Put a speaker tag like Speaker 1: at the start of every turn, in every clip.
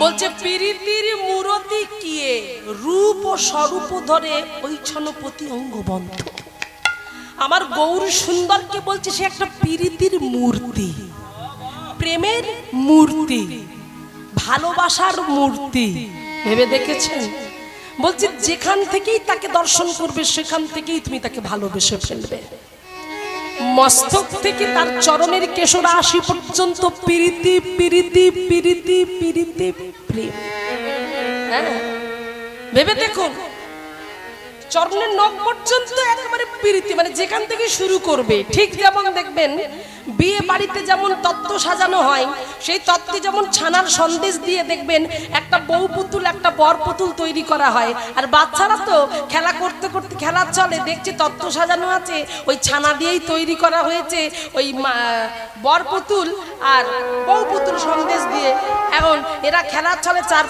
Speaker 1: বলছে প্রীতির মূরতি কিয়ে রূপ ও স্বরূপ ধরে ওইছন প্রতি অঙ্গবন্ধ। আমার গৌর সুন্দরকে বলছে সে একটা প্রীতির মূর্তি, প্রেমের মূর্তি, ভালোবাসার মূর্তি। ভেবে দেখেছেন? বলছে যেখান থেকেই তাকে দর্শন করবে সেখান থেকেই তুমি তাকে ভালোবেসে ফেলবে। মস্তক থেকে তার চরণের কেশরাশি পর্যন্ত প্রীতি প্রীতি প্রীতি প্রীতি প্রেম। হ্যাঁ, ভেবে দেখুন, চরণের নখ পর্যন্ত একেবারে প্রীতি, মানে যেখান থেকে শুরু করবে। ঠিক যেমন দেখবেন বিয়ে বাড়িতে যেমন তত্ত্ব সাজানো হয়, সেই তত্ত্বে যেমন ছানার সন্দেশ দিয়ে দেখবেন একটা বউ পুতুল একটা বর পুতুল তৈরি করা হয়। আর বাচ্চারা তো খেলা করতে করতে খেলার চলে দেখছে তত্ত্ব সাজানো আছে, ওই ছানা দিয়েই তৈরি করা হয়েছে ওই বর পুতুল আর বউ পুতুল সন্দেশ দিয়ে। এখন এরা খেলার চলে চার।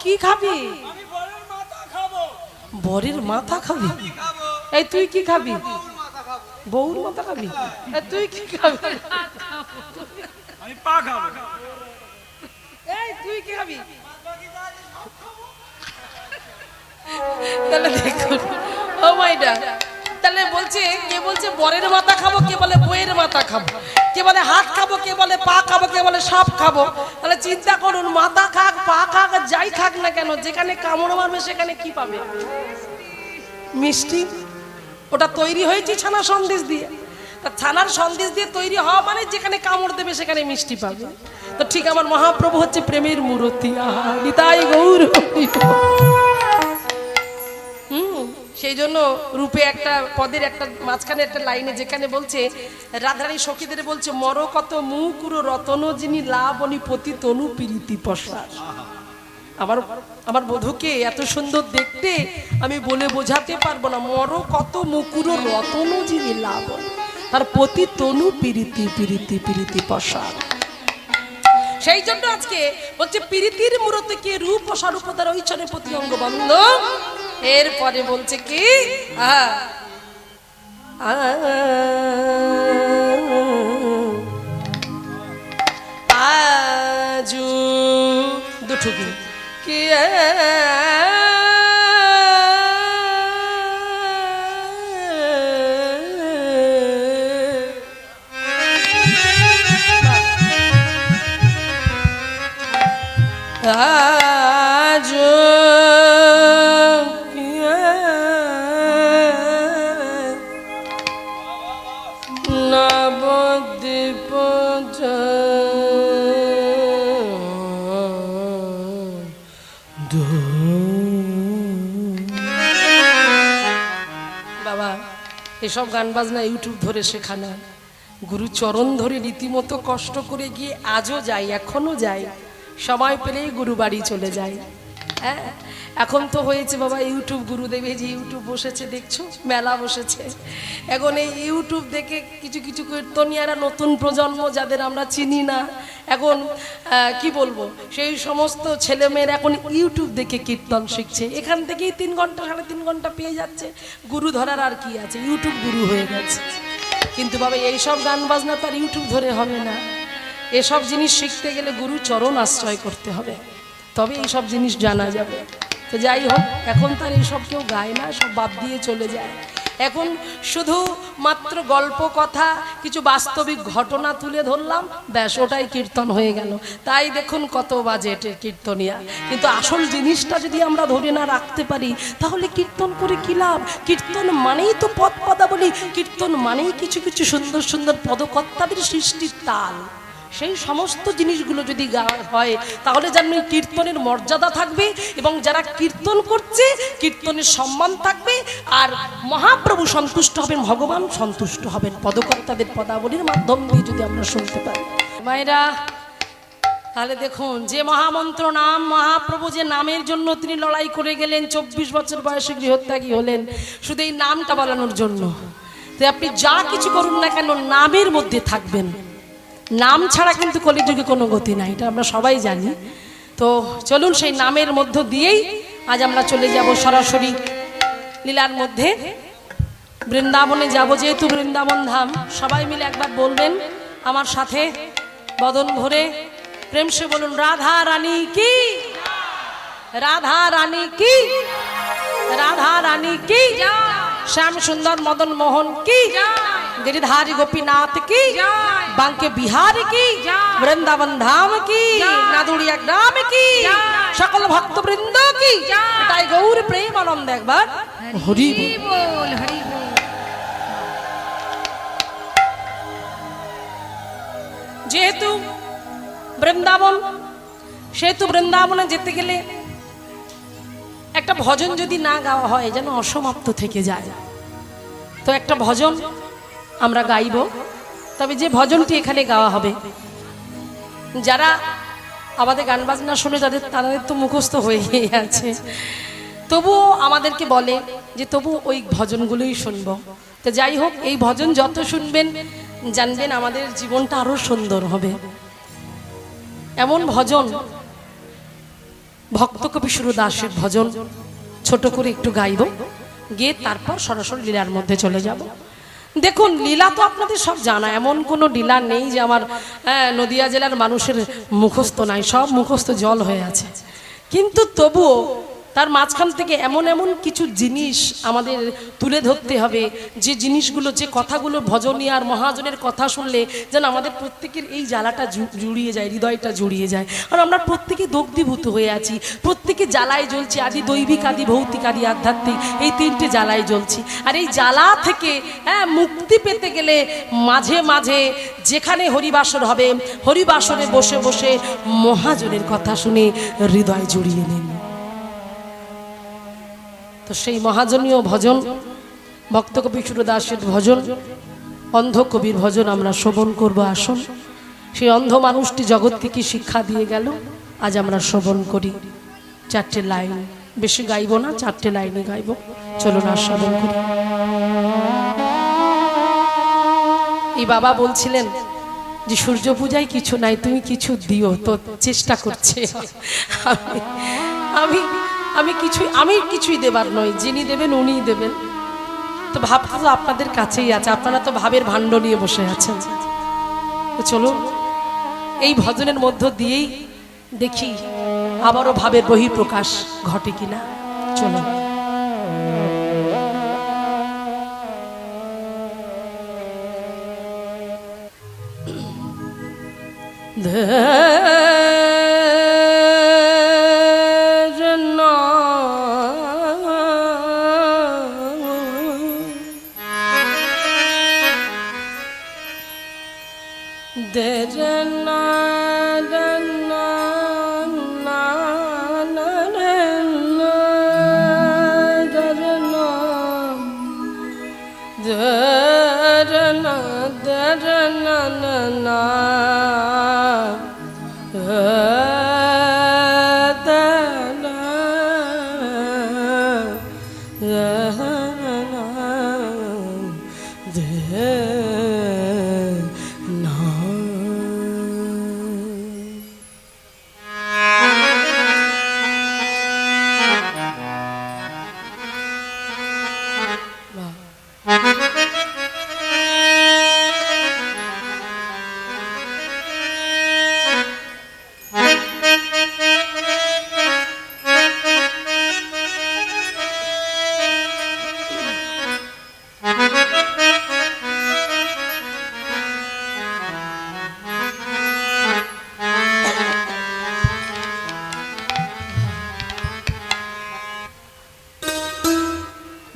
Speaker 1: কি খাবি? বরের মাথা খাবি? এই তুই কি খাবি? বউর মাথা খাবি? তুই কি খাবি?
Speaker 2: আমি পা খাবো।
Speaker 1: এই তুই কি খাবি? তাহলে দেখুন, ও মাইডা, তাহলে বলছে কে বলছে বরের মাথা খাবো, কে বলে বইয়ের মাথা খাবো, কে বলে হাত খাবো, কে বলে পা খাবো, কে বলে সাপ খাবো। তাহলে চিন্তা করুন, মাথা খাক পা খাক যাই খাক না কেন, যেখানে কামড় মারবে সেখানে কি পাবে? মিষ্টি। ওটা তৈরি হয়েছে ছানা সন্দেশ দিয়ে। ছানার সন্দেশ দিয়ে তৈরি হওয়া মানে যেখানে কামড় দেবে সেখানে মিষ্টি পাবে। তো ঠিক আমার মহাপ্রভু হচ্ছে প্রেমের মূর্তি। আহা নিতাই গৌর। সেই জন্য রূপে একটা পদের একটা মাঝখানে একটা লাইনে যেখানে বলছে রাধারানী সখীদের বলছে মর কত মুকুর রতন যিনি লাবণী পতি তনু প্রীতি প্রসার। আমার বধূকে এত সুন্দর দেখতে আমি বলে বোঝাতে পারবো না। মর কত মুকুর রতন যিনি লাবণী, তার পতি তনু প্রীতি প্রীতি প্রীতি প্রসার। সেই জন্য আজকে বলছে প্রীতির মূরতি কি রূপ ও স্বরূপ তার ঐছনে প্রতি অঙ্গবন্ধ। এরপরে বলছে কি আজু দুঠুকি কি আজু নবদ্বীপ বাবা এসব গান বাজনা ইউটিউব ধরে শেখানো, গুরু চরণ ধরে রীতিমতো কষ্ট করে গিয়ে আজও যাই, এখনো যাই, সময় পেলেই গুরু বাড়ি চলে যায়। হ্যাঁ, এখন তো হয়েছে বাবা ইউটিউব, গুরুদেবে যে ইউটিউব বসেছে দেখছো, মেলা বসেছে। এখন এই ইউটিউব দেখে কিছু কিছু কীর্তনিয়ারা নতুন প্রজন্ম যাদের আমরা চিনি না, এখন কি বলবো, সেই সমস্ত ছেলেমেয়েরা এখন ইউটিউব দেখে কীর্তন শিখছে। এখান থেকেই 3 ঘন্টা 3.5 ঘন্টা পেয়ে যাচ্ছে। গুরু ধরার আর কি আছে, ইউটিউব গুরু হয়ে গেছে। কিন্তু বাবা এইসব গান বাজনা তো আর ইউটিউব ধরে হবে না। এসব জিনিস শিখতে গেলে গুরু চরণ আশ্রয় করতে হবে, তবে এইসব জিনিস জানা যাবে। তো যাই হোক, এখন তার এইসব কেউ গায় না, সব বাদ দিয়ে চলে যায়। এখন শুধু মাত্র গল্প কথা, কিছু বাস্তবিক ঘটনা তুলে ধরলাম, ব্যাস ওটাই কীর্তন হয়ে গেল। তাই দেখুন কত বাজেটের কীর্তনিয়া। কিন্তু আসল জিনিসটা যদি আমরা ধরে না রাখতে পারি তাহলে কীর্তন করে কি লাভ? কীর্তন মানেই তো পদ পদাবলী, কীর্তন মানেই কিছু কিছু সুন্দর সুন্দর পদকর্তাদের সৃষ্টির তাল। সেই সমস্ত জিনিসগুলো যদি গাওয়া হয় তাহলে জানবেন কীর্তনের মর্যাদা থাকবে, এবং যারা কীর্তন করছে কীর্তনের সম্মান থাকবে, আর মহাপ্রভু সন্তুষ্ট হবেন, ভগবান সন্তুষ্ট হবেন পদকর্তাদের পদাবলীর মাধ্যম দিয়ে যদি আমরা শুনতে পারি। মায়েরা তাহলে দেখুন, যে মহামন্ত্র নাম, মহাপ্রভু যে নামের জন্য তিনি লড়াই করে গেলেন, 24 বছর বয়সে গৃহত্যাগী হলেন শুধু এই নামটা বলানোর জন্য। তো আপনি যা কিছু করুন না কেন নামের মধ্যে থাকবেন, নাম ছাড়া কিন্তু কলিযুগে কোনো গতি নাই, এটা আমরা সবাই জানি। তো চলুন সেই নামের মধ্য দিয়েই আজ আমরা চলে যাব সরাসরি লীলার মধ্যে। বৃন্দাবনে যাব, যেহেতু বৃন্দাবন ধাম, সবাই মিলে একবার বলবেন আমার সাথে বদন ভরে প্রেম সে বলুন রাধা রানী কি, রাধা রানী কি, রাধা রানী কি, শ্যাম সুন্দর মদন মোহন কি, गिरिधारी गोपीनाथ की, बांके बिहार की, वृंदावन धाम की, नादुड़िया ग्राम की, सकल भक्त वृंद की, ताई गौर प्रेम आनंद एक बार हरि बोल हरि बोल। जेहेतु বৃন্দাবন, সেহেতু বৃন্দাবনে যেতে গেলে একটা ভজন যদি না গাওয়া হয় যেন অসমাপ্ত থেকে যায়। তো একটা ভজন আমরা গাইব, তবে যে ভজনটি এখানে গাওয়া হবে যারা আমাদের গান বাজনা শুনে তাদের তো মুখস্থ হয়ে আছে, তবুও আমাদেরকে বলে যে তবু ওই ভজনগুলোই শুনব। তো যাই হোক, এই ভজন যত শুনবেন জানবেন আমাদের জীবনটা আরো সুন্দর হবে। এমন ভজন ভক্ত কবি সুর দাসের ভজন ছোট করে একটু গাইব, গিয়ে তারপর সরাসরি লীলার মধ্যে চলে যাব। দেখুন, লীলা তো আপনাদের সব জানা, এমন কোনো লীলা নেই যে আমার নদিয়া জেলার মানুষের মুখস্থ নাই, সব মুখস্থ জল হয়ে আছে। কিন্তু তবুও তার মাঝখান থেকে এমন এমন কিছু জিনিস আমাদের তুলে ধরতে হবে, যে জিনিসগুলো, যে কথাগুলো ভজনীয় আর মহাজনের কথা শুনলে যেন আমাদের প্রত্যেকের এই জ্বালাটা জুড়িয়ে যায়, হৃদয়টা জুড়িয়ে যায়। আর আমরা প্রত্যেকে দগ্ধীভূত হয়ে আছি, প্রত্যেকে জ্বালায় জ্বলছি, আদি দৈবিক, আদি ভৌতিক, আদি আধ্যাত্মিক, এই তিনটে জ্বালায় জ্বলছি। আর এই জ্বালা থেকে মুক্তি পেতে গেলে মাঝে মাঝে যেখানে হরিবাসর হবে, হরিবাসরে বসে বসে মহাজনের কথা শুনে হৃদয় জুড়িয়ে নিন। তো সেই মহাজনীয় ভজন, ভক্ত কবি সুর দাসের ভজন, অন্ধ কবির ভজন আমরা শ্রবণ করব। আসুন, সেই অন্ধ মানুষটি জগৎকে কি শিক্ষা দিয়ে গেল আজ আমরা শ্রবণ করি। চারটে লাইন, বেশি গাইব না, চারটে লাইনে গাইব। চলুন আর শ্রবণ করি। এই বাবা বলছিলেন যে সূর্য পূজায় কিছু নাই, তুমি কিছু দিও। তো চেষ্টা করছে, আমি কিছুই দেবার নয়, যিনি দেবেন উনিই দেবেন। তো ভাবটা তো আপনাদের কাছেই আছে, আপনারা তো ভাবের ভাণ্ড নিয়ে বসে আছেন। তো চলুন এই ভজনের মধ্য দিয়েই দেখি আবারও ভাবের বহিঃপ্রকাশ ঘটে কিনা। চলুন।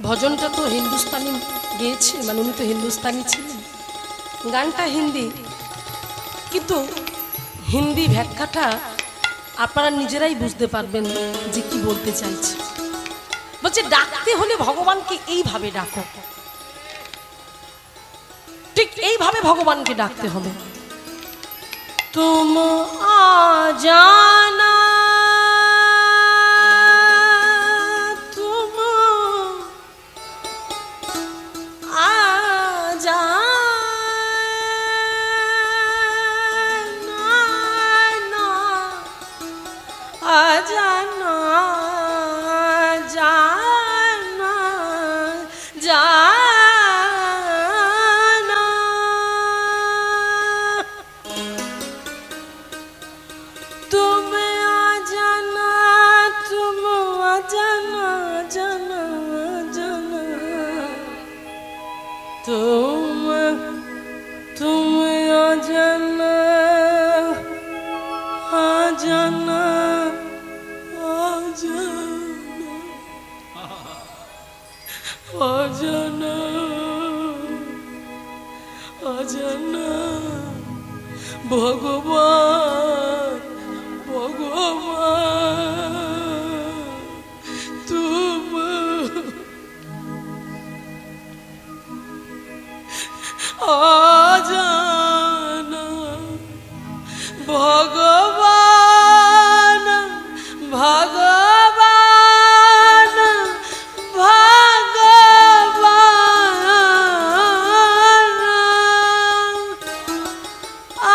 Speaker 1: ভজনটা তো হিন্দুস্তানি গেয়েছে, মানে উনি তো হিন্দুস্তানি ছিলেন, গানটা হিন্দি, কিন্তু হিন্দি ব্যাখ্যাটা আপনারা নিজেরাই বুঝতে পারবেন যে কি বলতে চাইছে। বলছে ডাকতে হলে ভগবানকে এইভাবে ডাকো, ঠিক এইভাবে ভগবানকে ডাকতে হবে। তুম আজানা তুমি অজানা অজানা অজানা অজানা ভগবান ভগবান তুমি অজানা ভগবান ভগবান ভগবান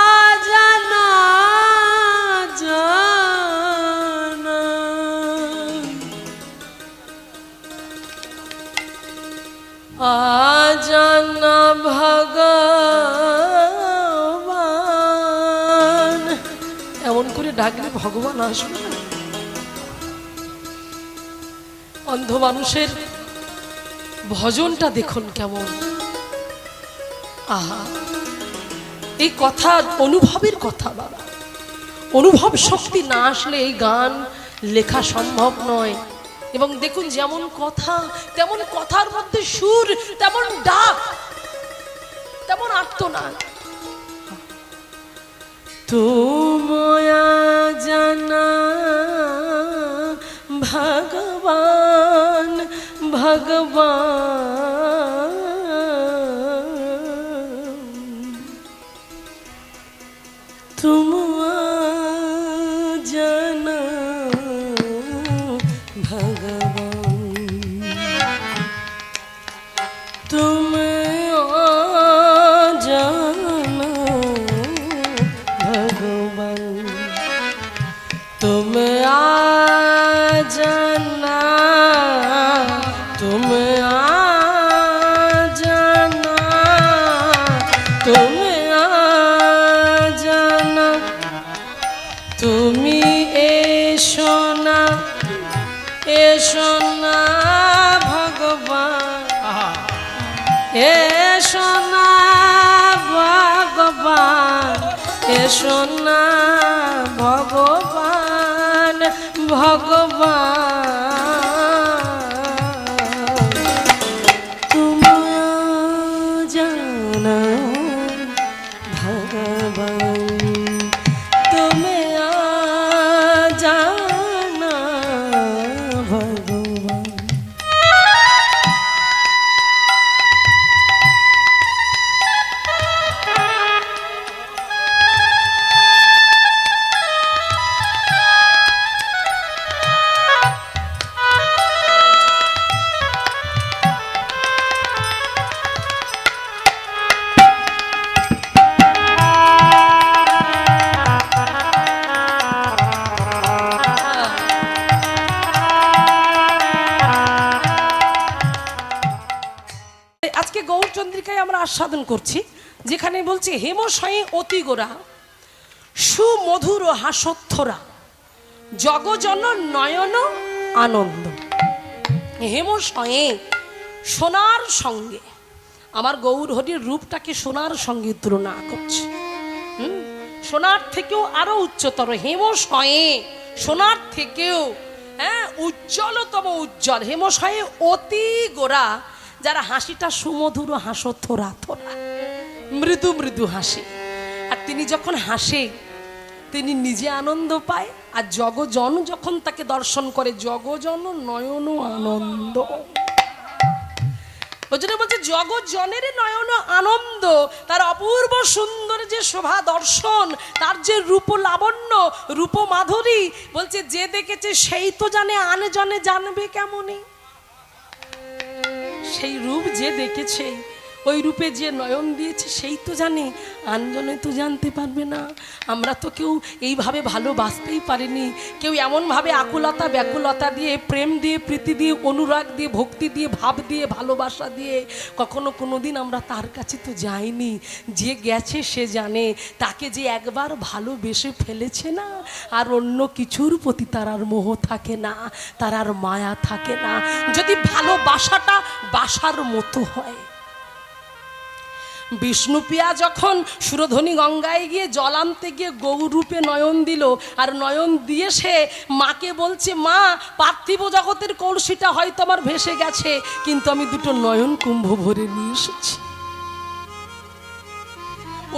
Speaker 1: অজানা জানা অজানা ভগবান। এমন করে ডাকলে ভগবান আসবে না? অন্ধ মানুষের ভজনটা দেখুন কেমন। আহা, এই কথা অনুভবের কথা বাবা। অনুভব শক্তি না আসলে এই গান লেখা সম্ভব নয়। এবং দেখুন যেমন কথা তেমন কথার মধ্যে সুর, তেমন ডাক, তেমন আর্তনাদ। তোমায়া জানা ভগবান ভগবান তোমায়া জানা ভগবান তুমি জানা ভগবান তুমি জানা তুমি জানা তুমি জানা তুমি এসো না এসো না ভগবান এসো না ভগবান এসো না ভগবান ভগবান তুমি জানা ভগবান তুমি জানা ভগবান। আজকে গৌরচন্দ্রিকায় আমরা আস্বাদন করছি, যেখানে বলছে হেমশয়ে অতি গোরা সুমধুর হাসোত্থরা জগজন নয়ন আনন্দ। হেমশয়ে সোনার সঙ্গে আমার গৌর হরির রূপটাকে সোনার সঙ্গে তুলনা করছে। সোনার থেকেও আরো উচ্চতর হেমশয়ে, সোনার থেকেও উজ্জ্বলতম উজ্জ্বল। হেমশয়ে অতি গোরা, যারা হাসিটা সুমধুর হাসো থোরা থোরা, মৃদু মৃদু হাসে। আর তিনি যখন হাসে তিনি নিজে আনন্দ পায়, আর জগজন যখন তাকে দর্শন করে জগজন নয়ন আনন্দ। ওই জন্য বলছে জগজনের নয়ন আনন্দ। তার অপূর্ব সুন্দর যে শোভা দর্শন, তার যে রূপ লাবণ্য, রূপ মাধুরী, বলছে যে দেখেছে সেই তো জানে, আনে জনে জানবে কেমনে। সেই রূপ যে দেখেছে, ওই রূপে যে নয়ন দিয়েছে সেই তো জানে, আনজনে তো জানতে পারবে না। আমরা তো কেউ এইভাবে ভালোবাসতেই পারিনি। কেউ এমনভাবে আকুলতা ব্যাকুলতা দিয়ে, প্রেম দিয়ে, প্রীতি দিয়ে, অনুরাগ দিয়ে, ভক্তি দিয়ে, ভাব দিয়ে, ভালোবাসা দিয়ে কখনো কোনোদিন আমরা তার কাছে তো যাইনি। যে গেছে সে জানে, তাকে যে একবার ভালোবেসে ফেলেছে না, আর অন্য কিছুর প্রতি তার আর মোহ থাকে না, তার আর মায়া থাকে না। যদি ভালোবাসাটা বাসার মতো হয়, বিষ্ণুপ্রিয়া যখন সুরধনী গঙ্গায় গিয়ে জল আনতে গিয়ে গৌরূপে নয়ন দিল, আর নয়ন দিয়ে সে মাকে বলছে, মা পার্থিব জগতের কলসিটা হয়তো আমার ভেসে গেছে, কিন্তু আমি দুটো নয়ন কুম্ভ ভরে নিয়ে এসেছি।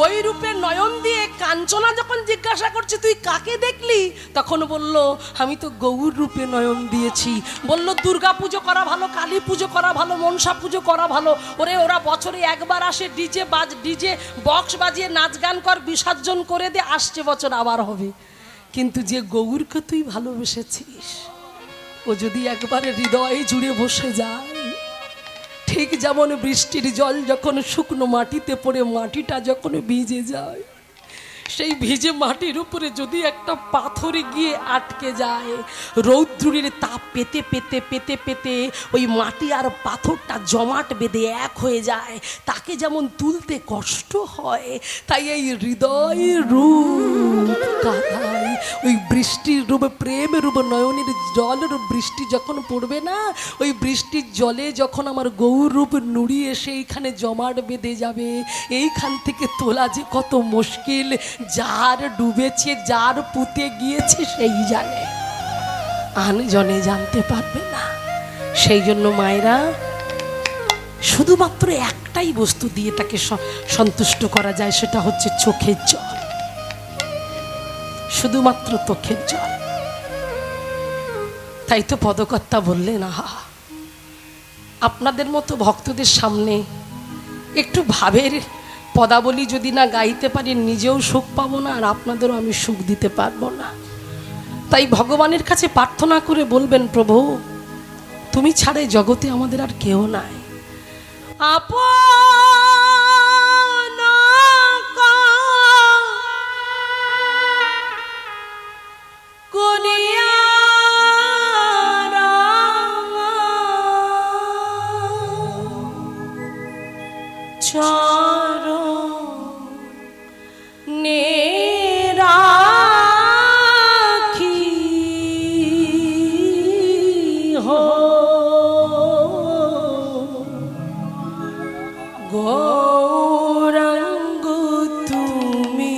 Speaker 1: ওই রূপে নয়ন দিয়ে কাঞ্চনা যখন জিজ্ঞাসা করছে তুই কাকে দেখলি, তখন বলল আমি তো গৌর রূপে নয়ন দিয়েছি। বলল দুর্গা পুজো করা ভালো, কালী পুজো করা ভালো, মনসা পুজো করা ভালো, ওরা বছরে একবার আসে, ডিজে বক্স বাজিয়ে নাচ গান কর, বিসর্জন করে দে, আসছে বছর আবার হবে। কিন্তু যে গৌরকে তুই ভালোবেসেছিস, ও যদি একবারে হৃদয়ে জুড়ে বসে যায়, ঠিক যেমন বৃষ্টির জল যখন শুকনো মাটিতে পড়ে মাটিটা যখন ভিজে যায়, সেই ভিজে মাটির উপরে যদি একটা পাথরে গিয়ে আটকে যায়, রৌদ্রের তাপ পেতে পেতে পেতে পেতে ওই মাটি আর পাথরটা জমাট বেঁধে এক হয়ে যায়, তাকে যেমন তুলতে কষ্ট হয়, তাই এই হৃদয় রূপ কাঁদায়, ওই বৃষ্টির রূপে প্রেমের রূপ নয়নের জলের বৃষ্টি যখন পড়বে না, ওই বৃষ্টির জলে যখন আমার গৌর রূপ নুড়ি এসে এইখানে জমাট বেঁধে যাবে, এইখান থেকে তোলা যে কত মুশকিল। যার ডুবেছে, যার পুঁতে গিয়েছে সেই জানে, আনজনে জানতে পারবে না। সেই জন্য মায়েরা শুধুমাত্র একটাই বস্তু দিয়ে তাকে সন্তুষ্ট করা যায়, সেটা হচ্ছে চোখের জল, শুধুমাত্র চোখের জল। তাই তো পদকর্তা বললেন, আহা আপনাদের মতো ভক্তদের সামনে একটু ভাবের পদাবলী যদি না গাইতে পারি, নিজেও সুখ পাবো না, আর আপনাদেরও আমি সুখ দিতে পারবো না। তাই ভগবানের কাছে প্রার্থনা করে বলবেন, প্রভু তুমি ছাড়া জগতে আমাদের আর কেউ নাই। আপন করিয়া গৌরাঙ্গ তুমি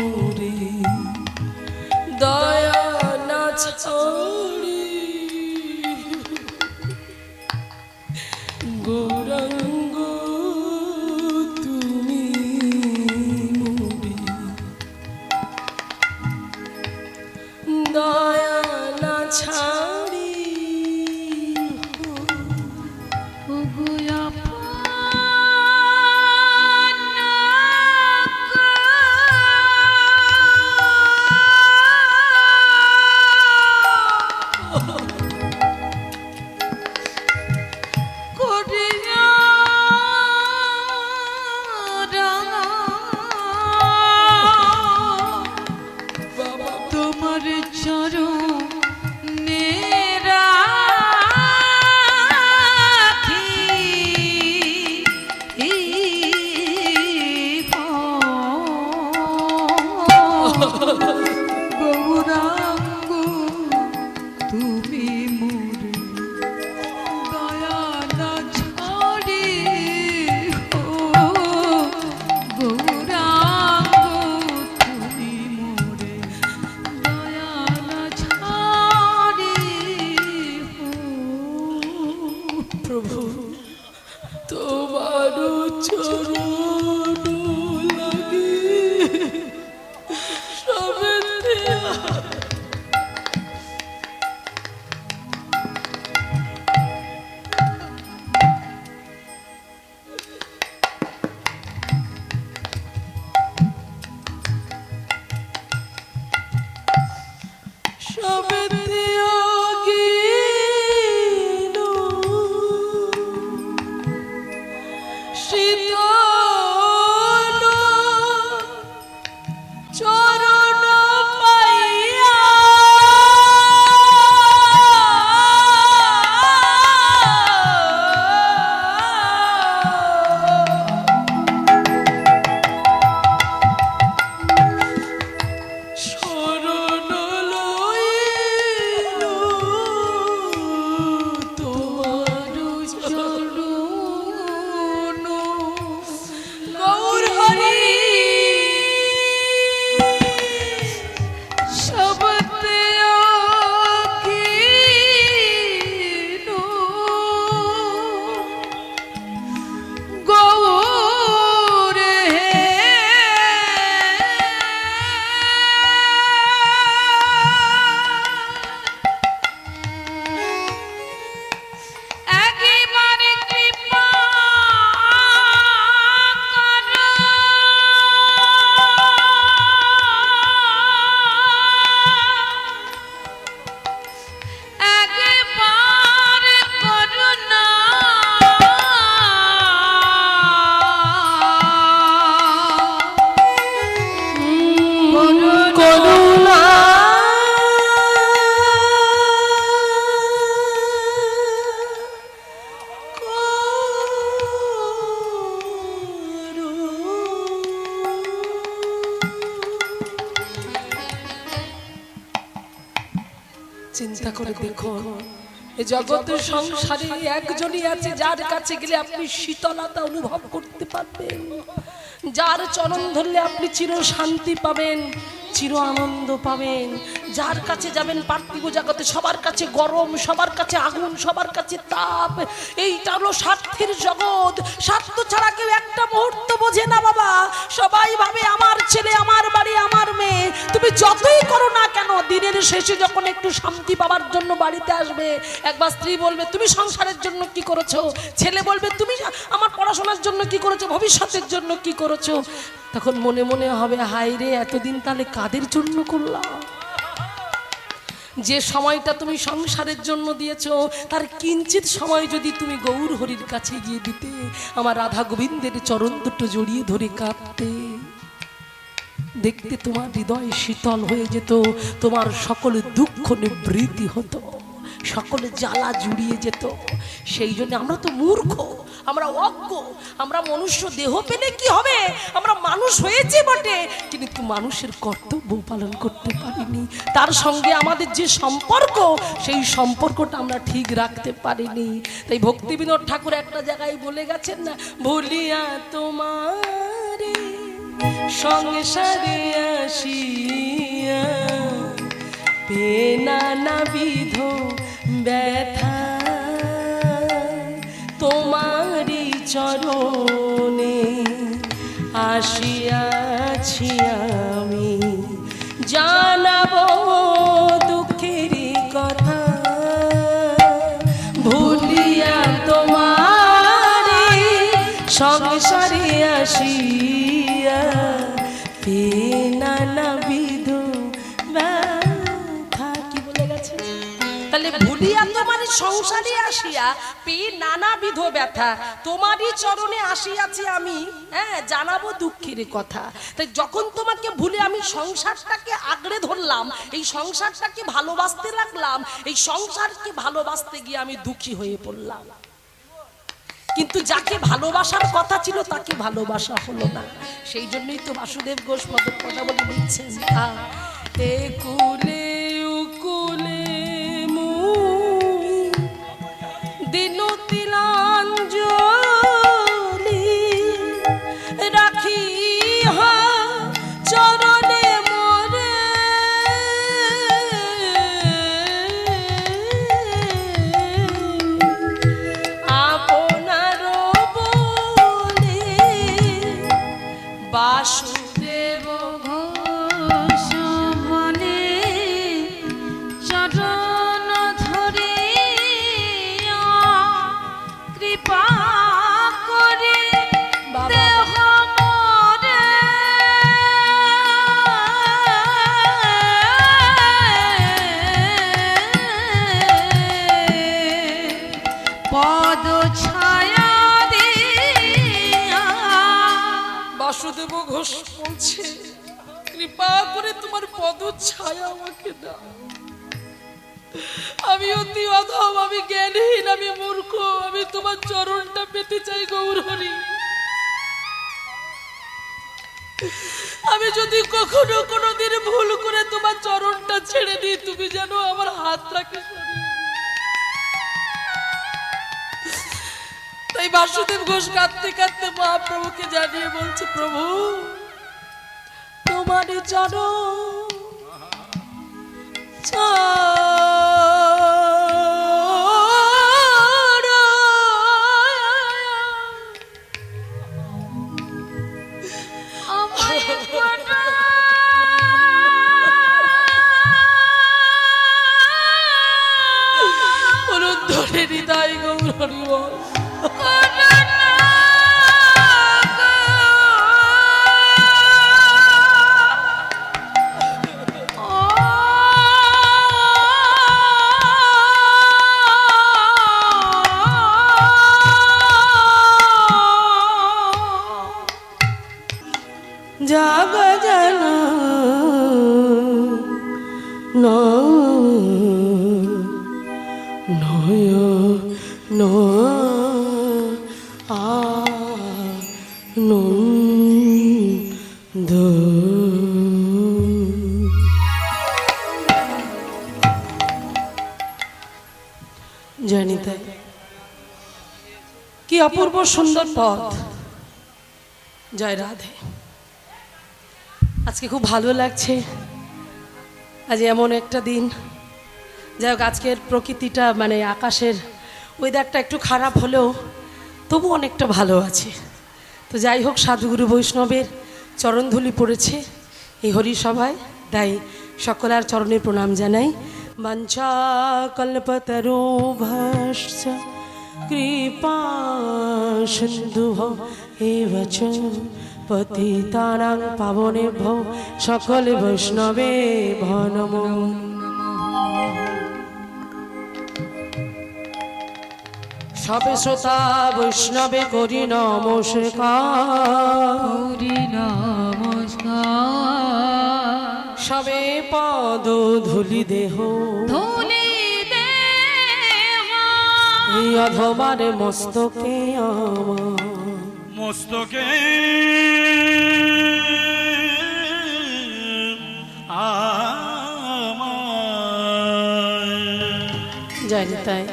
Speaker 1: মোরে দয়া না ছাড়ি, গৌরাঙ্গ তুমি মোরে দয়া না ছাড়ি। চিন্তা করে দেখো, এই জগতের সংসারে একজনই আছে যার কাছে গেলে আপনি শীতলতা অনুভব করতে পারবেন, যার চরণ ধরলে আপনি চির শান্তি পাবেন, চির আনন্দ পাবেন। যার কাছে যাবেন পার্থিব জগতে সবার কাছে গরম, সবার কাছে আগুন, সবার কাছে তাপ। এইটা হলো স্বার্থের জগৎ। স্বার্থ ছাড়া কেউ একটা মুহূর্ত বোঝে না বাবা। সবাই ভাবে আমার ছেলে, আমার বাড়ি, আমার মেয়ে। তুমি যতই করো না কেন, দিনের শেষে যখন একটু শান্তি পাওয়ার জন্য বাড়িতে আসবে, একবার স্ত্রী বলবে তুমি সংসারের জন্য কি করেছো, ছেলে বলবে তুমি আমার পড়াশোনার জন্য কি করেছো, ভবিষ্যতের জন্য কি করেছো, তখন মনে মনে হবে হায় রে, এতদিন তাহলে কাদের জন্য করলাম? যে সময়টা তুমি সংসারের জন্য দিয়েছো তার কিঞ্চিত সময় যদি তুমি গৌর হরির কাছে গিয়ে দিতে, আমার রাধা গোবিন্দের চরণ দুটো জড়িয়ে ধরে কাঁদতে, দেখতে তোমার হৃদয় শীতল হয়ে যেত, তোমার সকল দুঃখ নিবৃত্তি হতো, সকলে জ্বালা জুড়িয়ে যেত। সেই জন্য আমরা তো মূর্খ, আমরা অজ্ঞ, আমরা মনুষ্য দেহ পেলে কি হবে, আমরা মানুষ হয়েছি বটে, কিন্তু মানুষের কর্তব্য পালন করতে পারিনি। তার সঙ্গে আমাদের যে সম্পর্ক, সেই সম্পর্কটা আমরা ঠিক রাখতে পারিনি। তাই ভক্তি বিনোদ ঠাকুর একটা জায়গায় বলে গেছেন না, ভুলিয়া তোমারে সংসারে আসিয়া পেনা না বিধ ব্যথা, তোমারি চরণে আসিয়াছি আমি, জানাবো দুঃখের কথা, ভুলিয়া তোমারে সংসারে আসিয়া পেনা না বিধ ব্যথা। কি বলে গেছে? তাহলে ভুলিয়া তোমার সংসারে আসিয়া পেয়ে নানাবিধ ব্যথা, তোমারই চরণে আসিয়াছি আমি, হ্যাঁ, জানাবো দুঃখের কথা। তাই যখন তোমাকে ভুলে আমি সংসারটাকে আগড়ে ধরলাম, এই সংসারটাকে ভালোবাসতে লাগলাম, এই সংসারকে ভালোবাসতে গিয়ে আমি দুঃখী হয়ে পড়লাম। কিন্তু যাকে ভালোবাসার কথা ছিল তাকে ভালোবাসা হলো না। সেই জন্যই তো বাসুদেব ঘোষ কথা বলে দিচ্ছেন, একুলে উকুলে দিনু তিলাঞ্জলি রাখি চরণে মোরে, আপনার বলে বাসুদেব ঘোষ বলে চরণ ধরে কৃপা করে দেহ মোরে, পদ ছায়া দিয়া। বাসুদেব ঘোষ বলছে কৃপা করে তোমার পদ ছায়া আমাকে দাও। আমি অতি অধম, আমি জ্ঞানহীন, আমি মূর্খ, আমি তোমার চরণটা পেতে চাই গৌর হরি। আমি যদি কখনো কোনোদিন ভুল করে তোমার চরণটা ছেড়ে দিই, তুমি যেন আমার হাতটাকে সরিয়ে দিও। তাই বাসুদেব ঘোষ কাঁদতে কাঁদতে মহাপ্রভুকে জানিয়ে বলছে, প্রভু তোমারই চরণ ধরে হৃদয় গৌর হরি বল। জাগ জন নয় আনন্দ। নিতাই, কি অপূর্ব সুন্দর পথ। জয় রাধে। আজকে খুব ভালো লাগছে, আজ এমন একটা দিন। যাই হোক, আজকের প্রকৃতিটা মানে আকাশের ওয়েদারটা একটু খারাপ হলেও তবু অনেকটা ভালো আছে। তো যাই হোক, সাধুগুরু বৈষ্ণবের চরণধূলি পড়েছে এই হরিসভায়, তাই সকলের চরণে প্রণাম জানাই। বাঞ্ছা কল্পতরুভশ্চ কৃপা সিন্ধুভ এব চ পতিতানাং পাবনেভ্যো সকলে বৈষ্ণবে নমো। সবে শ্রোতা বৈষ্ণবে করি নমস্কার, সবে পদ ধুলি দেহ এই অধমার মস্তকে
Speaker 2: মস্তকে
Speaker 1: জানি। তাই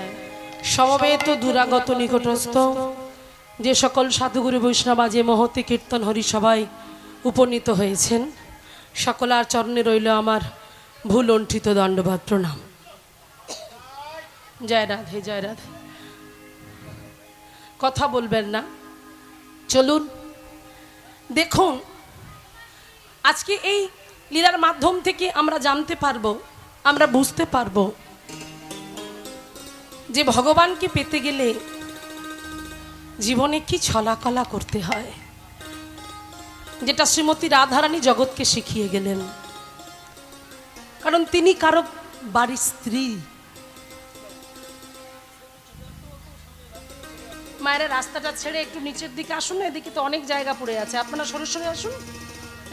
Speaker 1: সমবেত দুরাগত নিকটস্থ যে সকল সাধুগুরু বৈষ্ণব যে মহতি কীর্তন হরিসভায় উপনীত হয়েছেন, সকলার চরণে রইল আমার ভুল লণ্ঠিত দণ্ডবাদ প্রণাম। জয় রাধে, জয় রাধে। কথা বলবেন না, চলুন দেখুন। আজকে এই লীলার মাধ্যম থেকে আমরা জানতে পারবো, আমরা বুঝতে পারবো যে ভগবানকে পেতে গেলে জীবনে কি ছলাকলা করতে হয়, যেটা শ্রীমতী রাধারানী জগৎকে শিখিয়ে গেলেন। কারণ তিনি কারো বাড়ির স্ত্রী। মায়েরা রাস্তাটা ছেড়ে একটু নিচের দিকে আসুন না, এদিকে তো অনেক জায়গা পড়ে আছে, আপনারা সরে সরে আসুন।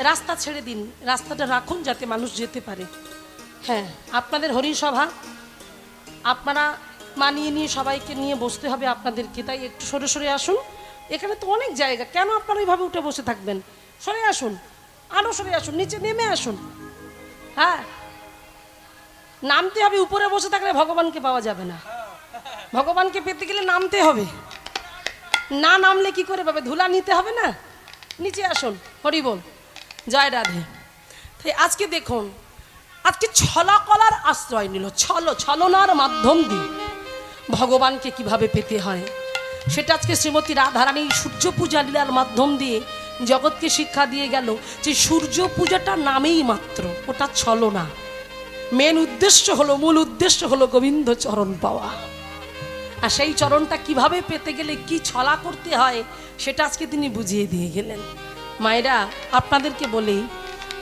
Speaker 1: রাস্তা ছেড়ে দিন, রাস্তাটা রাখুন যাতে মানুষ যেতে পারে। হ্যাঁ, আপনাদের হরিসভা, আপনারা মানিয়ে নিয়ে সবাইকে নিয়ে বসতে হবে আপনাদেরকে, তাই একটু সরে সরে আসুন। এখানে তো অনেক জায়গা, কেন আপনারা এইভাবে উঠে বসে থাকবেন? সরে আসুন, আরও সরে আসুন, নিচে নেমে আসুন। হ্যাঁ, নামতে হবে, উপরে বসে থাকলে ভগবানকে পাওয়া যাবে না। ভগবানকে পেতে গেলে নামতে হবে, না নামলে কি করে পাবে? ধুলা নিতে হবে না, নিচে আসুন। হরি বল, জয় রাধে। তাই আজকে দেখুন, আজকে ছলাকলার আশ্রয় নিল, ছলনার মাধ্যম দিয়ে ভগবানকে কিভাবে পেতে হয় সেটা আজকে শ্রীমতী রাধারানী সূর্য পূজা লীলার মাধ্যম দিয়ে জগৎকে শিক্ষা দিয়ে গেল যে সূর্য পূজাটা নামেই মাত্র, ওটা ছলনা। মেন উদ্দেশ্য হলো, মূল উদ্দেশ্য হলো গোবিন্দ চরণ পাওয়া। আর সেই চরণটা কিভাবে পেতে গেলে কি ছলা করতে হয় সেটা আজকে তিনি বুঝিয়ে দিয়ে গেলেন। মায়েরা, আপনাদেরকে বলি,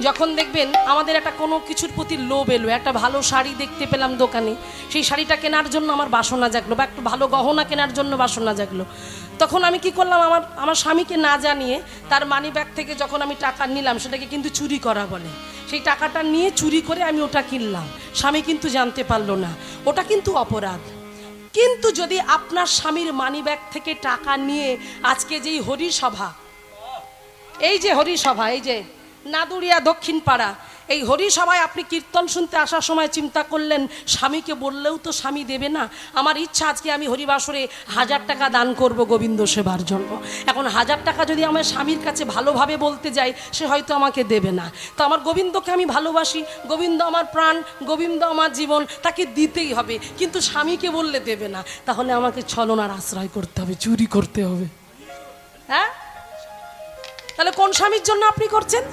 Speaker 1: যখন দেখবেন আমাদের একটা কোনো কিছুর প্রতি লোভ এলো, একটা ভালো শাড়ি দেখতে পেলাম দোকানে, সেই শাড়িটা কেনার জন্য আমার বাসনা জাগলো, বা একটু ভালো গহনা কেনার জন্য বাসনা জাগলো, তখন আমি কি করলাম, আমার স্বামীকে না জানিয়ে তার মানি ব্যাগ থেকে যখন আমি টাকা নিলাম, সেটাকে কিন্তু চুরি করা বলে। সেই টাকাটা নিয়ে চুরি করে আমি ওটা কিনলাম, স্বামী কিন্তু জানতে পারলো না, ওটা কিন্তু অপরাধ। কিন্তু যদি আপনার স্বামীর মানি ব্যাগ থেকে টাকা নিয়ে আজকে যেই হরিসভা, এই যে হরিসভা, এই যে নাদুরিয়া দক্ষিণ পাড়া, এই হরিসভায় আপনি কীর্তন শুনতে আসার সময় চিন্তা করলেন স্বামীকে বললেও তো স্বামী দেবে না, আমার ইচ্ছা আজকে আমি হরিবাসরে 1000 টাকা দান করব গোবিন্দ সেবার জন্য। এখন 1000 টাকা যদি আমার স্বামীর কাছে ভালোভাবে বলতে যাই, সে হয়তো আমাকে দেবে না। তো আমার গোবিন্দকে আমি ভালোবাসি, গোবিন্দ আমার প্রাণ, গোবিন্দ আমার জীবন, তাকে দিতেই হবে, কিন্তু স্বামীকে বললে দেবে না। তাহলে আমাকে ছলনার আশ্রয় করতে হবে, চুরি করতে হবে। হ্যাঁ, তাহলে কোন স্বামীর জন্য আপনি করছেন?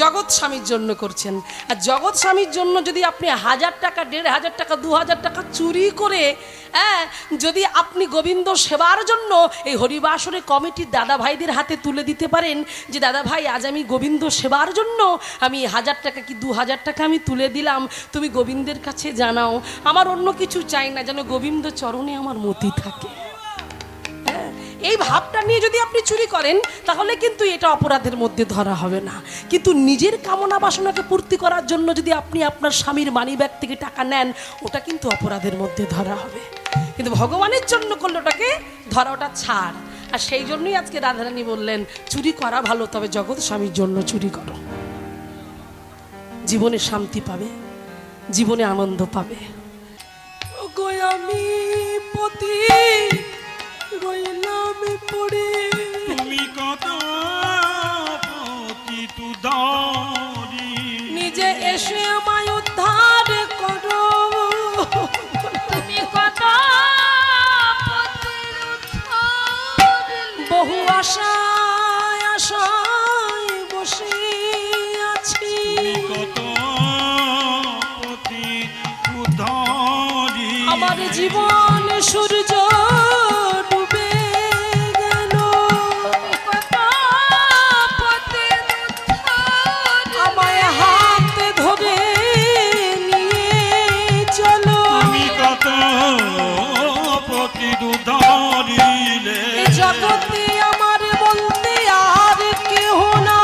Speaker 1: জগৎ স্বামীর জন্য করছেন। আর জগৎ স্বামীর জন্য যদি আপনি 1000 টাকা, 1500 টাকা, 2000 টাকা চুরি করে যদি আপনি গোবিন্দ সেবার জন্য এই হরিবাসরে কমিটির দাদা ভাইদের হাতে তুলে দিতে পারেন যে দাদা ভাই, আজ আমি গোবিন্দ সেবার জন্য আমি 1000 টাকা কি 2000 টাকা আমি তুলে দিলাম, তুমি গোবিন্দের কাছে জানাও, আমার অন্য কিছু চাই না, যেন গোবিন্দ চরণে আমার মতি থাকে। এই ভাবটা নিয়ে যদি আপনি চুরি করেন তাহলে কিন্তু এটা অপরাধের মধ্যে ধরা হবে না। কিন্তু নিজের কামনা বাসনাকে পূর্তি করার জন্য যদি আপনি আপনার স্বামীর মানিব্যাগ থেকে টাকা নেন, ওটা কিন্তু অপরাধের মধ্যে ধরা হবে। কিন্তু ভগবানের জন্য করলে ওটাকে ধরা, ওটা ছাড়। আর সেই জন্যই আজকে রাধারানী বললেন চুরি করা ভালো, তবে জগৎ স্বামীর জন্য চুরি করো, জীবনে শান্তি পাবে, জীবনে আনন্দ পাবে। গো আমি পতি রইলাম পড়ে।
Speaker 2: তুমি কত প্রতিতুদারি,
Speaker 1: নিজে এসে আমায় উদ্ধার করো।
Speaker 3: তুমি কত
Speaker 1: বহু আশায় আশায় বসে আছি।
Speaker 2: তুমি কত প্রতিতুদারি,
Speaker 1: আমার জীবন সূর্য ডুবে গেল। আমায় হাত ধরে নিয়ে চলো।
Speaker 2: তুমি কত প্রতিতুদারিলে,
Speaker 1: এ জগতে আমার বলতে আর কেহ না।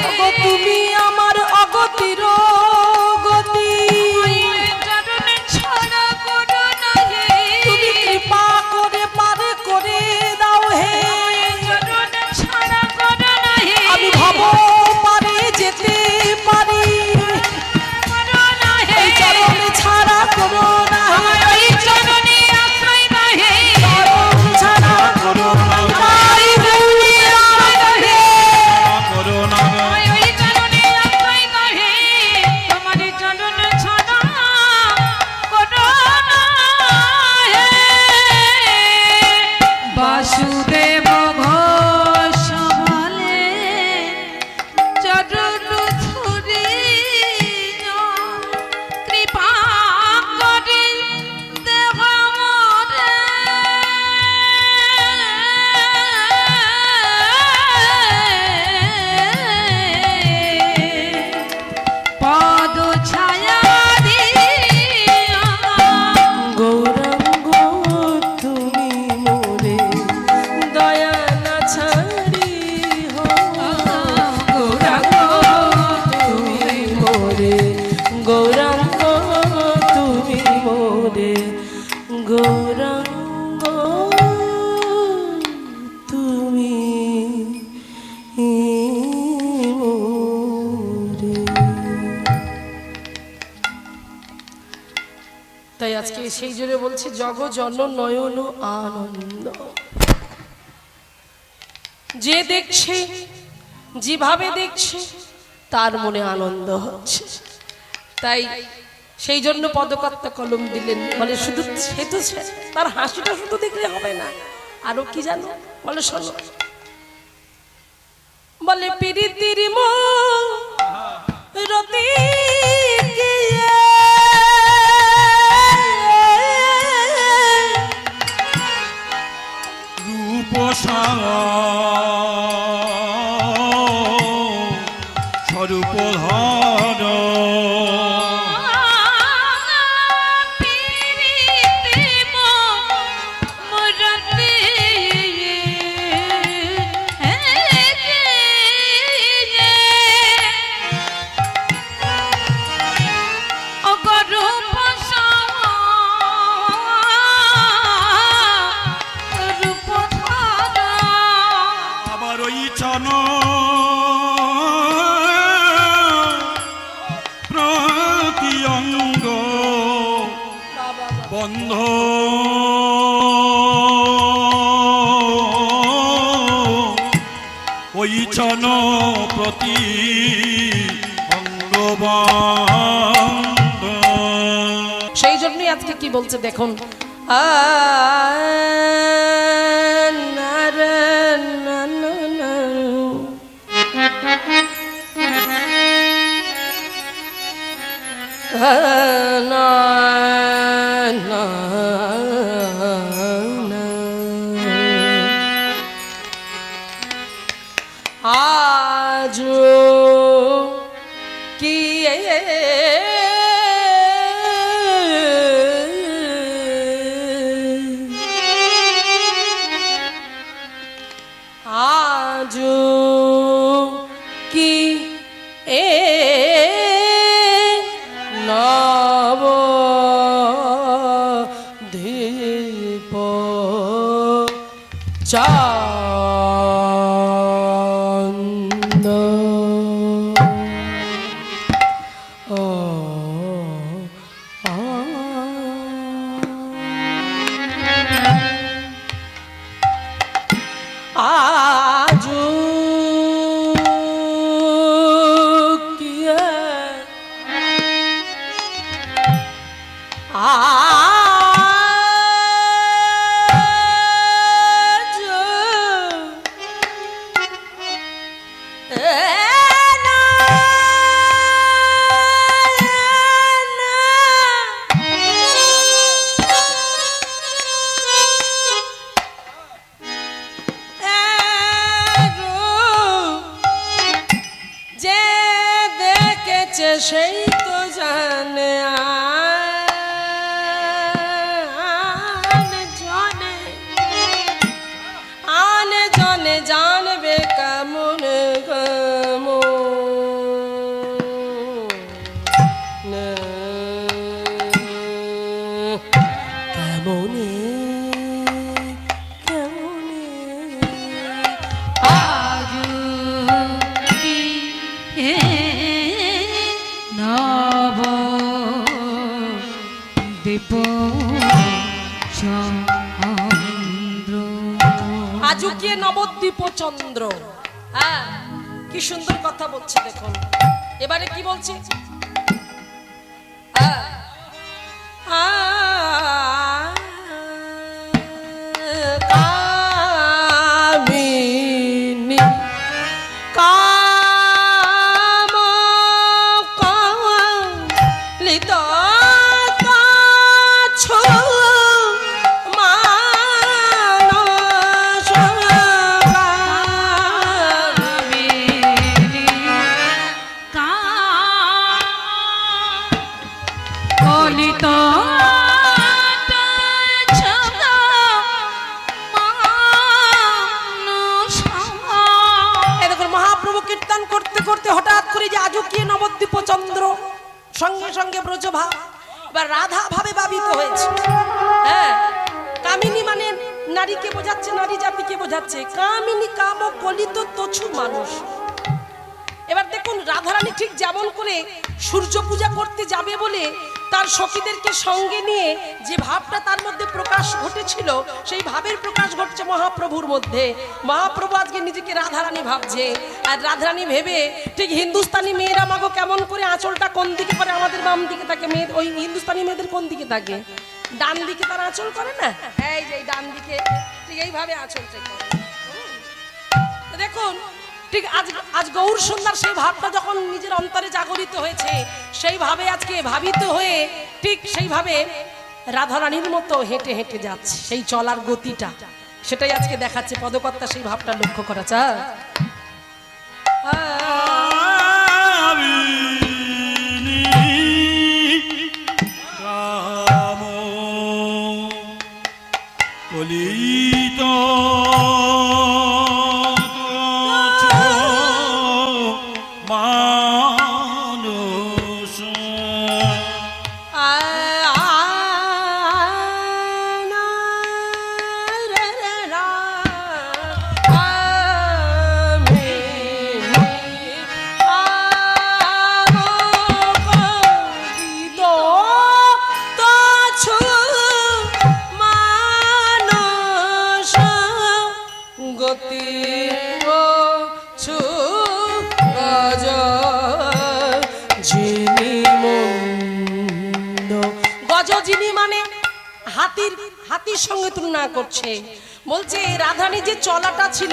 Speaker 1: ওগো তুমি আমার অগতির গতি। তুমি কৃপা করে পারে করে দাও হে। আমি ভাব পারে যেতে পারি। এই চরণে ছাড়া করো না হে। চরণ ছাড়া করো না তাই দুনিয়া হে।
Speaker 2: করো না
Speaker 3: বাসুদেব ঘোষ বলে চরণ ধরি কৃপা করে দেহ মরে। পদ ছায়া দিয়া
Speaker 1: গৌরাঙ্গ তুমি মোরে দয়া না ছাড়ি হো। গৌরাঙ্গ তুমি মোরে, গৌরাঙ্গ তুমি মোরে, গৌরাঙ্গ তুমি মোরে। তাই আজকে সেই জন্য বলছি জগ জন নয়ন আনন্দ। যে দেখছে যেভাবে দেখছে তার মনে আনন্দ হচ্ছে। তাই সেই জন্য পদকর্তা কলম দিলেন। মানে শুধু সে তো তার হাসিটা শুধু দেখলে হবে না, আরো কি জানো বলে শোনো। বলে পিরিতির মো রতি
Speaker 2: স্বরূপ ধর আবার ওই চন প্রতি অঙ্গ বন্ধ ওই চন প্রতি অঙ্গ বন্ধ।
Speaker 1: সেই জন্যই আজকে কি বলছে দেখুন। আজ কি আজ কি এ নব দীপ চান্দ ও দেখছে সেই তো জানে আনে জনে জানবে কেমন কেমনে কেমনে
Speaker 3: আজ কি হে নব দীপ চন্দ্র
Speaker 1: আজুকিয়ে নবদ্বীপ চন্দ্র। হ্যাঁ, কি সুন্দর কথা বলছে দেখুন। এবারে কি বলছে? কামিনী কাম কলিত ছো মানস
Speaker 3: কলিত
Speaker 1: কীর্তন করতে করতে হঠাৎ করে যে আজুকিয়ে নবদ্বীপ চন্দ্র সঙ্গে সঙ্গে ব্রজভাব বা রাধা ভাবে ভাবিত হয়েছে। হ্যাঁ, কামিনী মানে নারীকে বোঝাচ্ছে, নারী জাতিকে বোঝাচ্ছে। কামিনী কাম কলিত তছু মানুষ। এবার দেখুন, রাধারানী ঠিক যেমন করে সূর্য পূজা করতে যাবে বলে তার সখীদেরকে সঙ্গে নিয়ে যে ভাবটা তার মধ্যে প্রকাশ ঘটেছিল, সেই ভাবের প্রকাশ ঘটছে মহাপ্রভুর মধ্যে। মহাপ্রভু আজকে নিজেকে রাধারানী ভাবছে, আর রাধারানী ভেবে ঠিক হিন্দুস্তানি মেয়েরা মাগো কেমন করে আঁচলটা কোন দিকে করে, আমাদের বাম দিকে থাকে মেয়ে, ওই হিন্দুস্তানি মেয়েদের কোন দিকে থাকে? ডান দিকে তারা আঁচল করে না, এই যে ডান দিকে ঠিক এইভাবে আঁচলটা করে। দেখুন, ঠিক আজ গৌর সুন্দর সেই ভাবটা যখন নিজের অন্তরে জাগরিত হয়েছে, সেইভাবে আজকে ভাবিত হয়ে ঠিক সেইভাবে রাধারানীর মতো হেঁটে হেঁটে যাচ্ছে। সেই চলার গতিটা সেটাই আজকে দেখাচ্ছে পদকর্তা, সেই ভাবটা লক্ষ্য করা চায়।
Speaker 2: কাম কলিত হাতির সঙ্গে তুলনা করছে, বলছে রাধারানী যে চলাটা ছিল,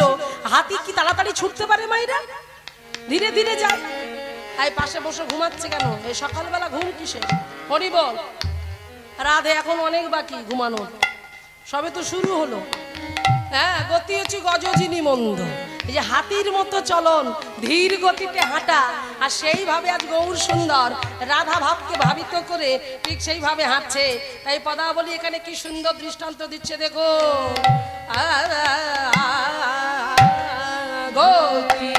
Speaker 2: হাতি কি তাড়াতাড়ি ছুটতে পারে মাইরা? ধীরে ধীরে যায়। এই পাশে বসে ঘুমাচ্ছে কেন? এই সকালবেলা ঘুম কিসে? হরি বল। রাধে এখন অনেক বাকি ঘুমানোর, সবে তো শুরু হলো। হ্যাঁ, গতি হচ্ছে গজজিনী মন্দ। এই যে হাতির মতো চলন, ধীর গতিতে হাঁটা, আর সেইভাবে আজ গৌর সুন্দর রাধা ভাবকে ভাবিত করে ঠিক সেইভাবে হাঁটছে। তাই পদাবলী এখানে কি সুন্দর দৃষ্টান্ত দিচ্ছে দেখো। গতি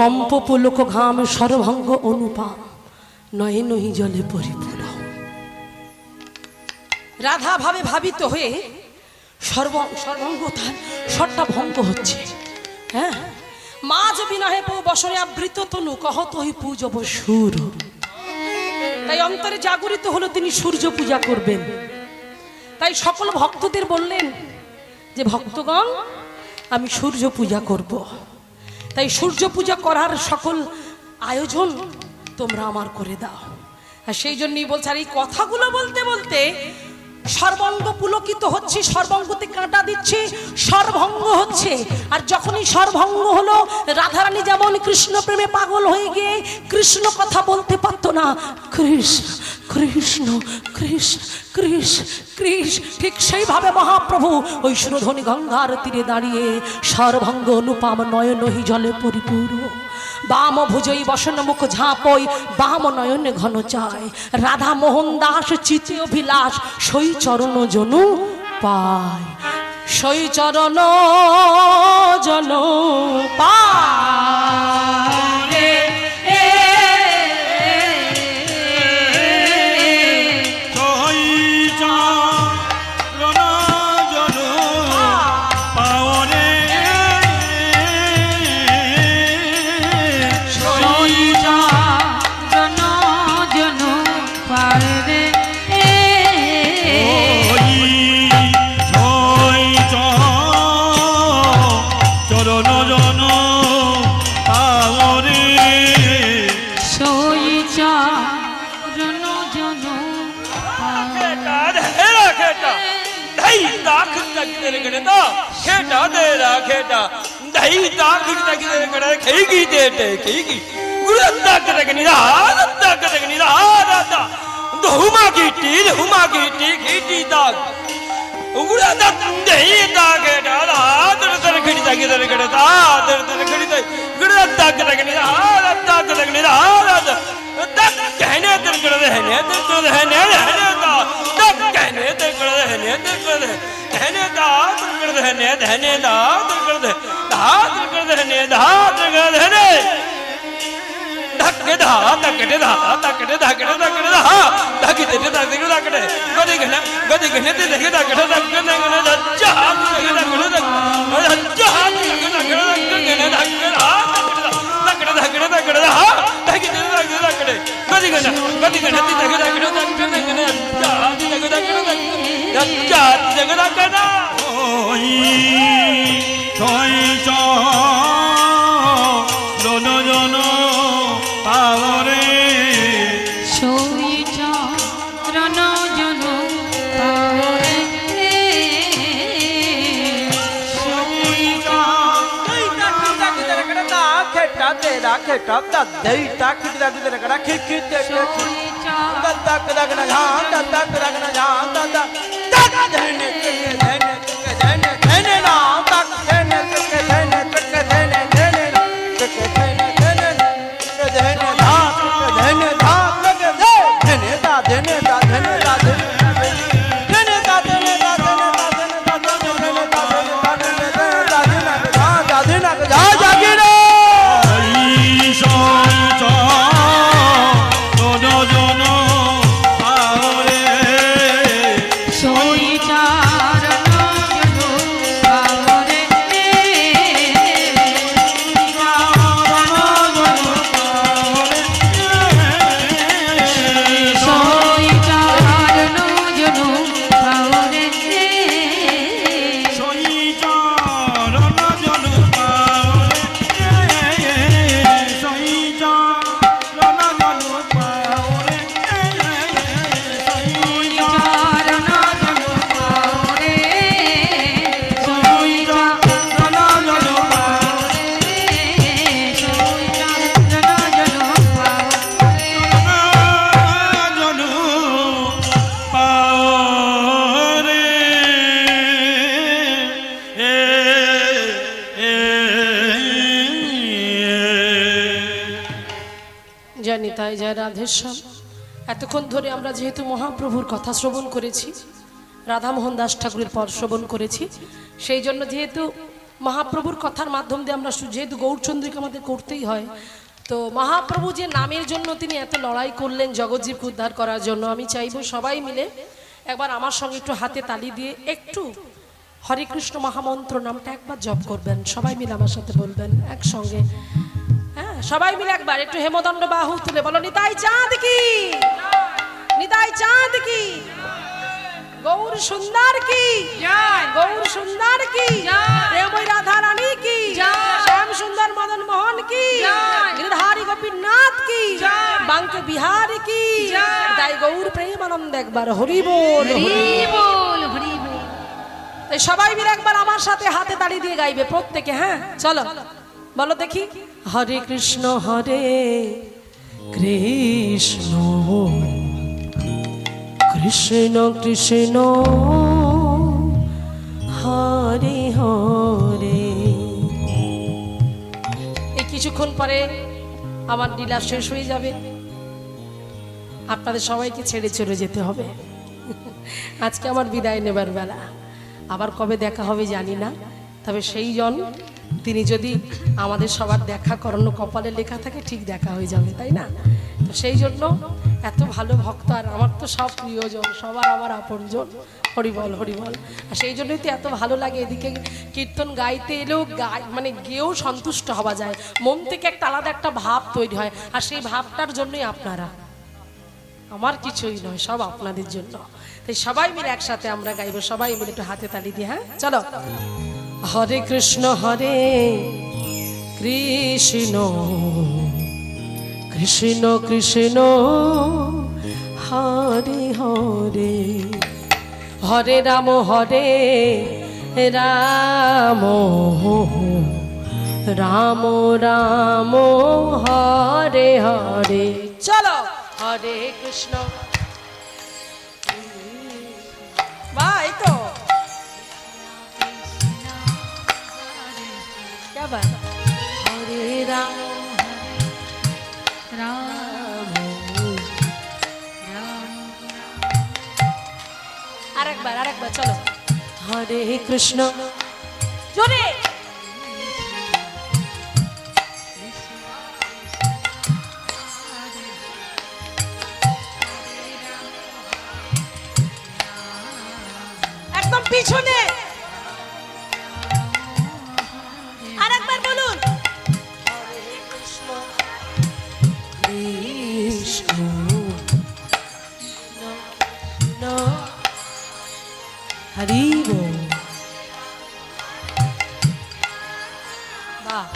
Speaker 1: কম্প পুলক ঘাম সর্বঙ্গ অনুপাম নয়ে নহি জলে পরিপূর্ণ। রাধা ভাবে ভাবিত হয়ে সর্বঙ্গ তার স্বরটা ভঙ্গ হচ্ছে। হ্যাঁ, মাঝ বিনহে পৌ বসরে আবৃত তনু কহত হি পূজব সুর। তাই অন্তরে জাগরিত হলো তিনি সূর্য পূজা করবেন। তাই সকল ভক্তদের বললেন যে ভক্তগণ আমি সূর্য পূজা করব। তাই সূর্য পূজা করার সকল আয়োজন তোমরা আমার করে দাও। আর সেই জন্যই বলছে, আর এই কথাগুলো বলতে বলতে সর্বাঙ্গ পুলকিত হচ্ছে, সর্বাঙ্গতে কাঁটা দিচ্ছে, সর্বভঙ্গ হচ্ছে। আর যখনই সর্বভঙ্গ হলো, রাধারানী যেমন কৃষ্ণ প্রেমে পাগল হয়ে গিয়ে কৃষ্ণ কথা বলতে পারতো না, কৃষ্ণ কৃষ্ণ কৃষ্ণ কৃষ্ণ কৃষ্ণ, ঠিক সেইভাবে মহাপ্রভু ওই সুরধ্বনি গঙ্গার তীরে দাঁড়িয়ে সর্বাঙ্গ অনুপাম নয়নহি জলে পরিপূর্ণ। বাম ভুজই বসন মুখ ঝাঁপই বাম নয়নে ঘন চায়। রাধা মোহন দাস চিতে অভিলাষ সই চরণ জনু পায়। সই চরণ জনু পায়। জয় জয় রাধেশ্যাম। এতক্ষণ ধরে আমরা যেহেতু মহাপ্রভুর কথা শ্রবণ করেছি, রাধামোহন দাস ঠাকুরের পর শ্রবণ করেছি, সেই জন্য যেহেতু
Speaker 2: মহাপ্রভুর কথার মাধ্যম দিয়ে আমরা যেহেতু গৌরচন্দ্রিকা আমাদের করতেই হয়, তো মহাপ্রভু যে নামের জন্য তিনি এত লড়াই করলেন জগৎজীবকে উদ্ধার করার জন্য, আমি চাইবো সবাই মিলে একবার আমার সঙ্গে একটু হাতে তালি দিয়ে একটু হরে কৃষ্ণ মহামন্ত্র নামটা একবার জপ করবেন, সবাই মিলে আমার সাথে বলবেন একসঙ্গে। হ্যাঁ, সবাই মিলে একবার একটু হেমদণ্ড বাহু তুলে বলো, নিতাই চাঁদ কি, নিতাই চাঁদ কি, গৌর সুন্দর কি, গৌর সুন্দর কি, প্রেমই রাধা রানী কি, শ্যাম সুন্দর মদন মোহন কি, গিরধারী গোপীনাথ কি, বাঙ্কে বিহারী কি, তাই গৌর প্রেমানন্দ একবার হরি বল,
Speaker 3: হরি বল, হরি বল।
Speaker 2: তাই সবাই মিলে একবার আমার সাথে হাতে তালি দিয়ে গাইবে প্রত্যেকে। হ্যাঁ চলো বলো দেখি, হরে কৃষ্ণ কৃষ্ণ কৃষ্ণ কৃষ্ণ হরে হরে। এই কিছুক্ষণ পরে আমার লীলা শেষ হয়ে যাবে, আপনাদের সবাইকে ছেড়ে চলে যেতে হবে। আজকে আমার বিদায় নেবার বেলা, আবার কবে দেখা হবে জানি না, তবে সেই জন তিনি যদি আমাদের সবার দেখা করানো কপালে লেখা থাকে ঠিক দেখা হয়ে যাবে, তাই না? তো সেই জন্য এত ভালো ভক্ত, আর আমার তো সব প্রিয়জন, সবার আমার আপনজন, হরিবল হরিবল। আর সেই জন্যই তো এত ভালো লাগে, এদিকে কীর্তন গাইতে এলেও মানে গেয়েও সন্তুষ্ট হওয়া যায়, মন থেকে একটা আলাদা একটা ভাব তৈরি হয়, আর সেই ভাবটার জন্যই আপনারা, আমার কিছুই নয়, সব আপনাদের জন্য। তাই সবাই মিলে একসাথে আমরা গাইবো, সবাই মিলে একটু হাতে তালি দিয়ে। হ্যাঁ চলো, হরে কৃষ্ণ কৃষ্ণ কৃষ্ণ কৃষ্ণ হরে হরে, হরে রাম রাম রাম রাম হরে হরে। চলো, হরে কৃষ্ণ, ভাই তো क्या बात, हरे राम
Speaker 3: রাম রাম।
Speaker 2: আরেকবার চলো, হরে কৃষ্ণ জোরে, একদম পিছনে আরেকবার বলুন, হরে কৃষ্ণ কৃষ্ণ হরি বল। বাহ,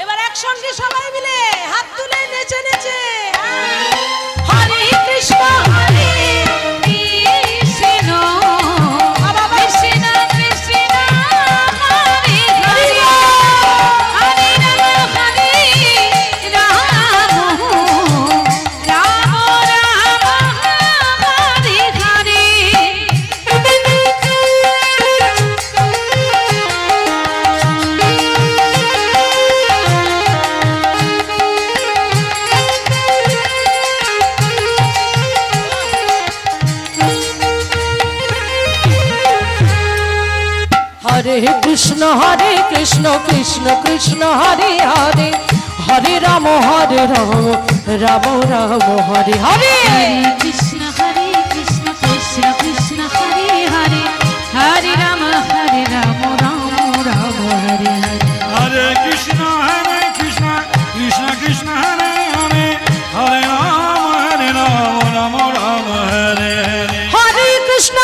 Speaker 2: এবার একসঙ্গে সবাই মিলে হাত তুলে নেচে নেচে হরে কৃষ্ণ
Speaker 3: কৃষ্ণ কৃষ্ণ কৃষ্ণ হরে হরে, হরে রাম রাম রাম হরে হরে।
Speaker 2: হরে কৃষ্ণ কৃষ্ণ কৃষ্ণ হরে হরে, হরে রাম রাম রাম হরে হরে।
Speaker 3: কৃষ্ণ কৃষ্ণ কৃষ্ণ হরে হরে, হরে Ram Ram Ram Hare Hare.
Speaker 4: Hare Krishna Krishna Krishna Hare Hare, Hare Rama Rama Rama Hare Hare.
Speaker 2: হরে কৃষ্ণ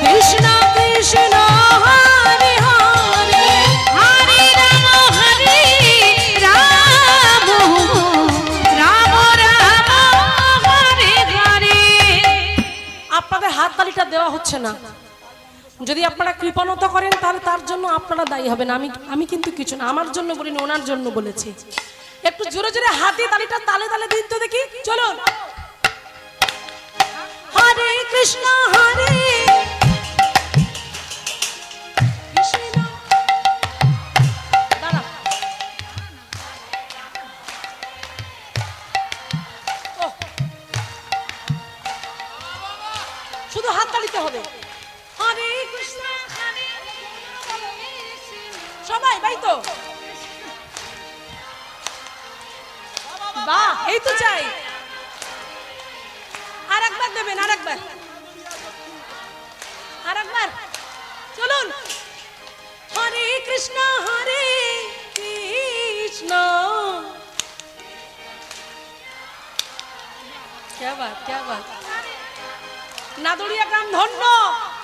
Speaker 2: কৃষ্ণ কৃষ্ণ কৃষ্ণ হরে হরে,
Speaker 3: হরে রাম রাম রাম রাম হরে হরে।
Speaker 2: আপনাদের হাত তালিটা দেওয়া হচ্ছে না, যদি আপনারা কৃপণতা করেন তাহলে তার জন্য আপনারা দায়ী হবেন, আমি কিন্তু কিছু না, আমার জন্য বলিনি, ওনার জন্য বলেছি। একটু জোরে জোরে হাতে তালিটা তালে তালে দিন তো দেখি, চলুন। হরে কৃষ্ণ কৃষ্ণ, দাঁড়াও। ওহ, বাহ, এই তো চাই। আর একবার দেবেন, আর একবার, আর একবার। চলুন। হরে কৃষ্ণ কৃষ্ণ। क्या बात, क्या बात। नादुरिया ग्राम धन्य।